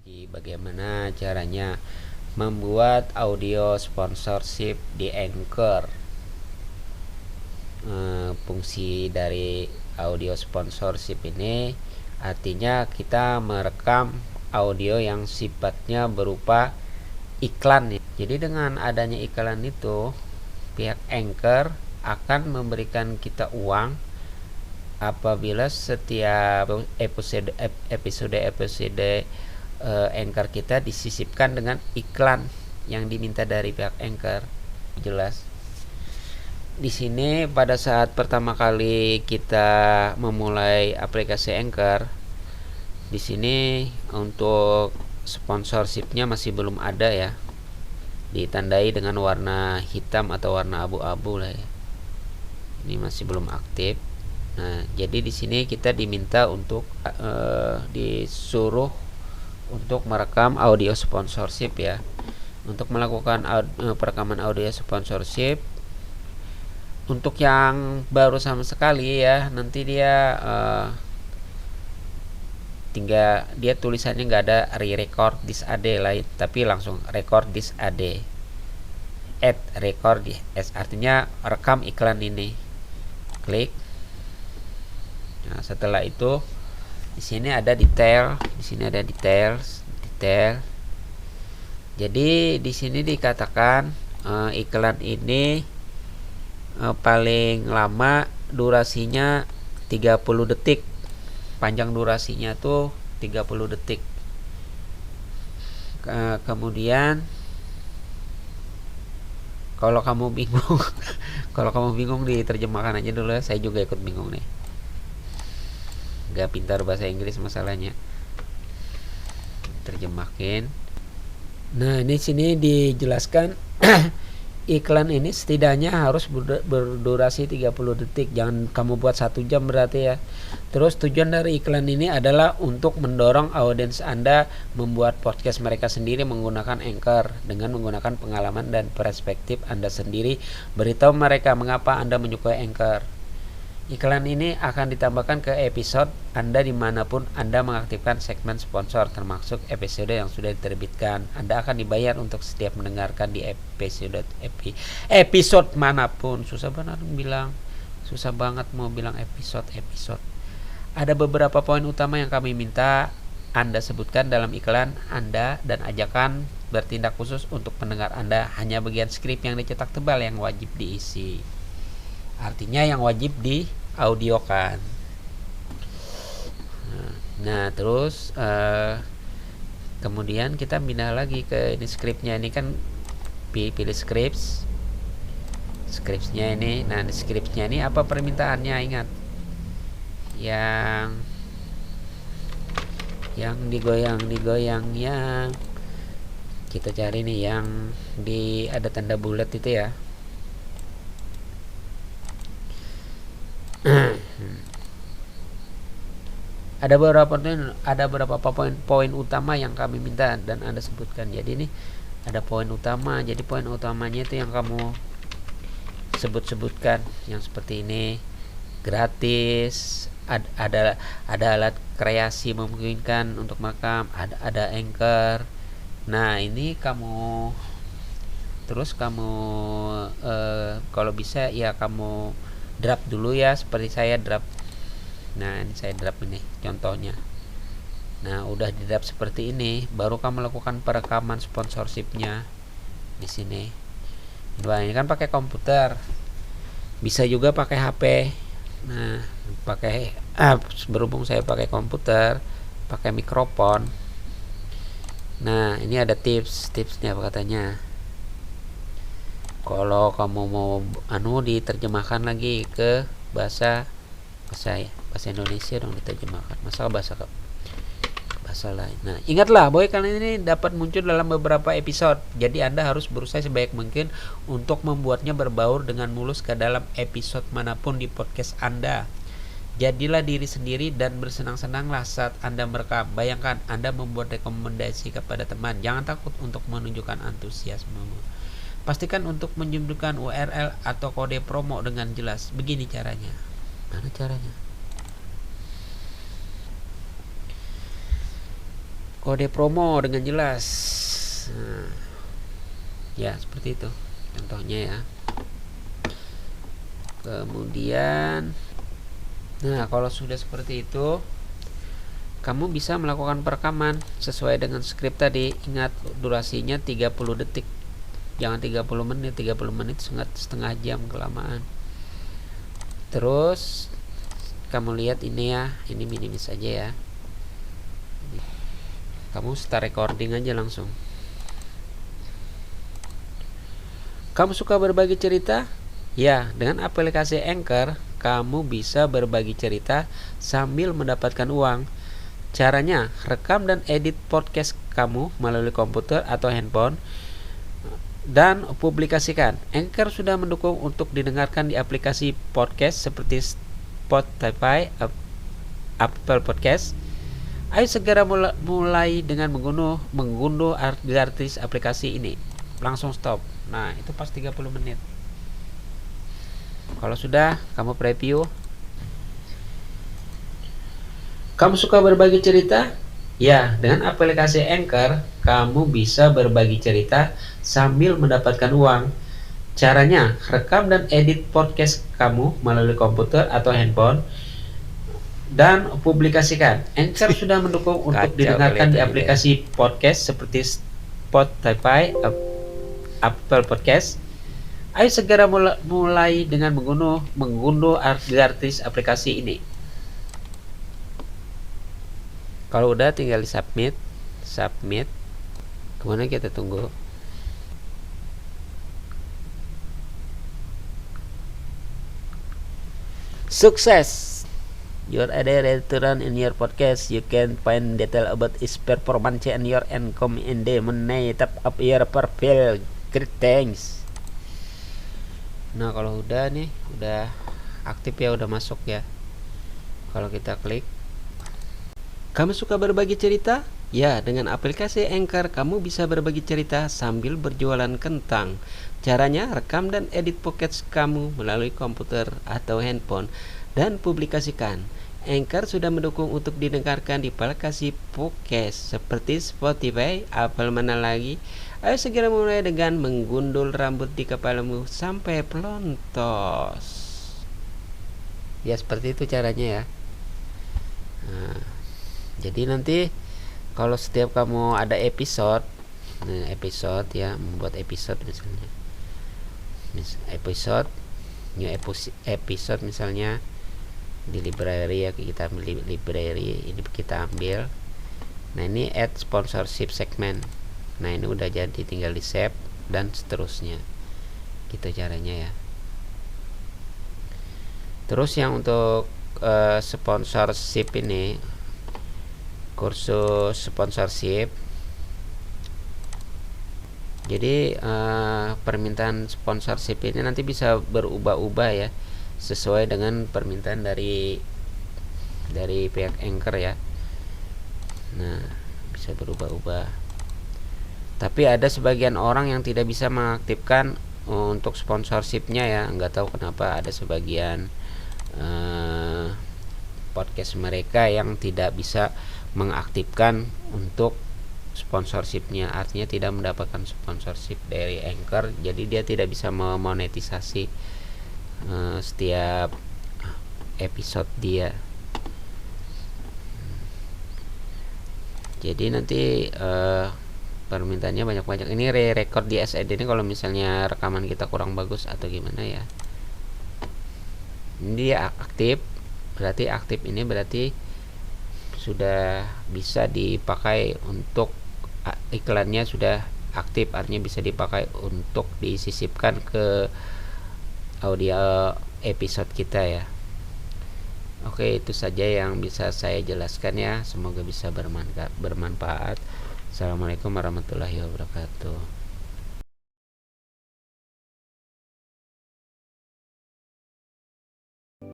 Bagaimana caranya membuat audio sponsorship di Anchor. Fungsi dari audio sponsorship ini artinya kita merekam audio yang sifatnya berupa iklan. Jadi dengan adanya iklan itu, pihak Anchor akan memberikan kita uang apabila setiap episode Anchor kita disisipkan dengan iklan yang diminta dari pihak Anchor. Jelas. Di sini pada saat pertama kali kita memulai aplikasi Anchor, di sini untuk sponsorshipnya masih belum ada ya. Ditandai dengan warna hitam atau warna abu-abu lah ya. Ini masih belum aktif. Nah, jadi di sini kita diminta untuk disuruh untuk merekam audio sponsorship ya. Untuk melakukan perekaman audio sponsorship, untuk yang baru sama sekali ya, nanti dia tinggal dia tulisannya nggak ada re-record this AD lain, tapi langsung record this AD, add record as, artinya rekam iklan ini. Klik. Nah, setelah itu di sini ada detail, di sini ada detail. Jadi di sini dikatakan iklan ini paling lama durasinya 30 detik. Panjang durasinya tuh 30 detik. Kemudian kalau kamu bingung kalau kamu bingung diterjemahkan aja dulu ya. Saya juga ikut bingung nih. Gak pintar bahasa Inggris masalahnya. Terjemahin. Nah, ini sini dijelaskan iklan ini setidaknya harus berdurasi 30 detik. Jangan kamu buat 1 jam berarti ya. Terus tujuan dari iklan ini adalah untuk mendorong audiens Anda membuat podcast mereka sendiri menggunakan Anchor dengan menggunakan pengalaman dan perspektif Anda sendiri. Beritahu mereka mengapa Anda menyukai Anchor. Iklan ini akan ditambahkan ke episode Anda dimanapun Anda mengaktifkan segmen sponsor, termasuk episode yang sudah diterbitkan. Anda akan dibayar untuk setiap mendengarkan di episode manapun. Susah banget mau bilang episode. Ada beberapa poin utama yang kami minta Anda sebutkan dalam iklan Anda dan ajakan bertindak khusus untuk pendengar Anda. Hanya bagian skrip yang dicetak tebal yang wajib diisi. Artinya yang wajib di audiokan. Nah, terus kemudian kita pindah lagi ke ini skripnya. Ini kan pilih skripnya ini. Nah, di skripnya ini apa permintaannya? Ingat yang digoyang yang kita cari nih yang di ada tanda bulat itu ya. Ada beberapa poin utama yang kami minta dan Anda sebutkan. Jadi ini ada poin utama. Jadi poin utamanya itu yang kamu sebutkan yang seperti ini. Gratis, ada alat kreasi memungkinkan untuk merekam, ada Anchor. Nah, ini kamu kalau bisa ya kamu draft dulu ya, seperti saya draft. Nah, ini saya draft ini contohnya. Nah, udah di draft seperti ini, baru kamu lakukan perekaman sponsorshipnya di sini. Nah, ini kan pakai komputer, bisa juga pakai HP. Nah, berhubung saya pakai komputer, pakai mikrofon. Nah, ini ada tipsnya katanya. Kalau kamu mau diterjemahkan lagi ke bahasa Indonesia dong, diterjemahkan. Masa bahasa lain. Nah, ingatlah bahwa kalian ini dapat muncul dalam beberapa episode. Jadi Anda harus berusaha sebaik mungkin untuk membuatnya berbaur dengan mulus ke dalam episode manapun di podcast Anda. Jadilah diri sendiri dan bersenang-senanglah saat Anda merekam. Bayangkan Anda membuat rekomendasi kepada teman. Jangan takut untuk menunjukkan antusiasmemu. Pastikan untuk menyebutkan URL atau kode promo dengan jelas. Begini caranya. Mana caranya? kode promo dengan jelas. Nah, ya seperti itu contohnya ya. Kemudian kalau sudah seperti itu, kamu bisa melakukan perekaman sesuai dengan skrip tadi. Ingat, durasinya 30 detik, jangan 30 menit. 30 menit setengah jam kelamaan. Terus kamu lihat ini ya, ini minimis aja ya. Kamu start recording aja langsung. Kamu suka berbagi cerita? Ya, dengan aplikasi Anchor, kamu bisa berbagi cerita sambil mendapatkan uang. Caranya, rekam dan edit podcast kamu melalui komputer atau handphone dan publikasikan. Anchor sudah mendukung untuk didengarkan di aplikasi podcast seperti Spotify, Apple Podcast. Ayo segera mulai dengan mengunduh gratis aplikasi ini. Langsung stop. Nah, itu pas 30 menit. Kalau sudah, kamu preview. Kamu suka berbagi cerita? Ya, dengan aplikasi Anchor, kamu bisa berbagi cerita sambil mendapatkan uang. Caranya, rekam dan edit podcast kamu melalui komputer atau handphone dan publikasikan. Anchor sudah mendukung untuk didengarkan di aplikasi podcast seperti Spotify, Apple Podcast. Ayo segera mulai dengan mengunduh gratis aplikasi ini. Kalau udah tinggal di submit. Kemudian kita tunggu. Sukses! Your idea ready to run in your podcast. You can find detail about its performance and your income in the money top of your profile. Great thanks. Nah, kalau udah nih, udah aktif ya, udah masuk ya. Kalau kita klik. Kamu suka berbagi cerita? Ya, dengan aplikasi Anchor kamu bisa berbagi cerita sambil berjualan kentang. Caranya, rekam dan edit podcast kamu melalui komputer atau handphone dan publikasikan. Anchor sudah mendukung untuk didengarkan di aplikasi podcast seperti Spotify, Apple mana lagi. Ayo segera mulai dengan menggundul rambut di kepalamu sampai pelontos. Ya, seperti itu caranya ya. Nah, jadi nanti kalau setiap kamu ada episode ya, membuat episode misalnya, episode misalnya di library ya, kita ambil library ini, kita ambil. Nah, ini add sponsorship segment. Nah, ini udah jadi, tinggal di save dan seterusnya. Gitu caranya ya. Terus yang untuk sponsorship ini, kursus sponsorship. Jadi permintaan sponsorship ini nanti bisa berubah-ubah ya, sesuai dengan permintaan dari pihak Anchor ya. Nah, bisa berubah-ubah. Tapi ada sebagian orang yang tidak bisa mengaktifkan untuk sponsorshipnya ya, nggak tahu kenapa ada sebagian podcast mereka yang tidak bisa mengaktifkan untuk sponsorshipnya, artinya tidak mendapatkan sponsorship dari Anchor, jadi dia tidak bisa memonetisasi setiap episode dia. Jadi nanti permintaannya banyak-banyak. Ini re-record di SED ini kalau misalnya rekaman kita kurang bagus atau gimana ya. Ini dia aktif, ini berarti sudah bisa dipakai untuk iklannya, sudah aktif, artinya bisa dipakai untuk disisipkan ke audio episode kita ya. Oke, itu saja yang bisa saya jelaskan ya, semoga bisa bermanfaat. Assalamualaikum warahmatullahi wabarakatuh.